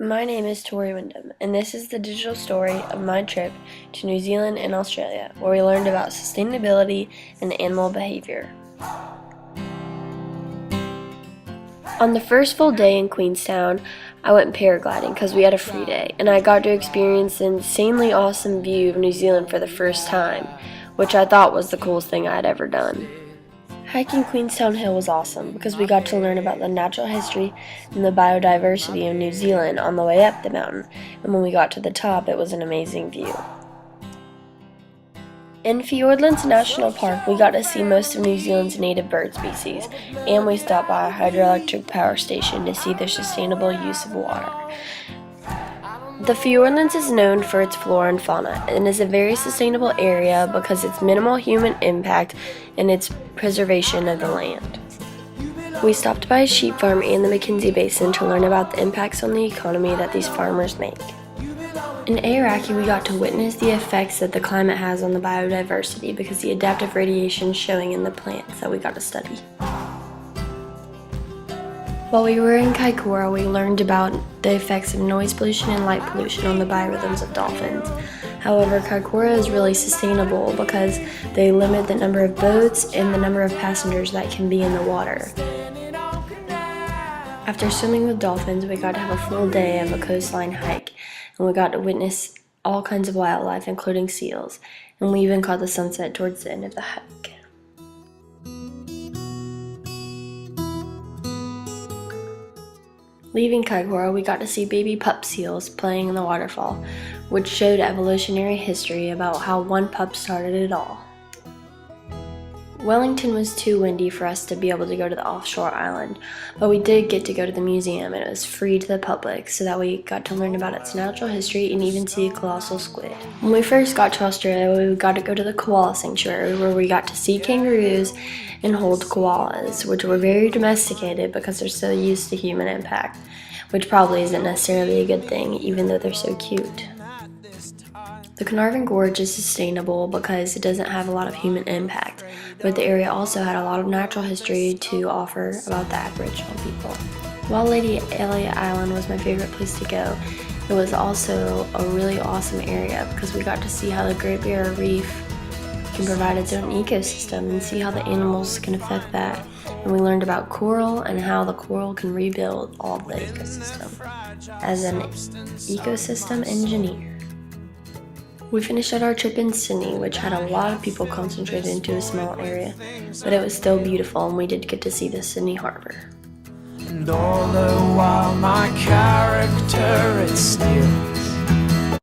My name is Tori Windom, and this is the digital story of my trip to New Zealand and Australia, where we learned about sustainability and animal behavior. On the first full day in Queenstown, I went paragliding because we had a free day, and I got to experience the insanely awesome view of New Zealand for the first time, which I thought was the coolest thing I had ever done. Hiking Queenstown Hill was awesome because we got to learn about the natural history and the biodiversity of New Zealand on the way up the mountain, and when we got to the top, it was an amazing view. In Fiordlands National Park, we got to see most of New Zealand's native bird species, and we stopped by a hydroelectric power station to see their sustainable use of water. The Fiordlands is known for its flora and fauna and is a very sustainable area because its minimal human impact and its preservation of the land. We stopped by a sheep farm and the Mackenzie Basin to learn about the impacts on the economy that these farmers make. In Aoraki, we got to witness the effects that the climate has on the biodiversity because the adaptive radiation showing in the plants that we got to study. While we were in Kaikoura, we learned about the effects of noise pollution and light pollution on the biorhythms of dolphins. However, Kaikoura is really sustainable because they limit the number of boats and the number of passengers that can be in the water. After swimming with dolphins, we got to have a full day of a coastline hike, and we got to witness all kinds of wildlife, including seals, and we even caught the sunset towards the end of the hike. Leaving Kaikoura, we got to see baby pup seals playing in the waterfall, which showed evolutionary history about how one pup started it all. Wellington was too windy for us to be able to go to the offshore island, but we did get to go to the museum, and it was free to the public, so that we got to learn about its natural history and even see a colossal squid. When we first got to Australia, we got to go to the koala sanctuary, where we got to see kangaroos and hold koalas, which were very domesticated because they're so used to human impact, which probably isn't necessarily a good thing, even though they're so cute. The Carnarvon Gorge is sustainable because it doesn't have a lot of human impact, but the area also had a lot of natural history to offer about the Aboriginal people. While Lady Elliot Island was my favorite place to go, it was also a really awesome area because we got to see how the Great Barrier Reef can provide its own ecosystem and see how the animals can affect that. And we learned about coral and how the coral can rebuild all the ecosystem as an ecosystem engineer. We finished out our trip in Sydney, which had a lot of people concentrated into a small area, but it was still beautiful, and we did get to see the Sydney Harbour. And all the while my character it steals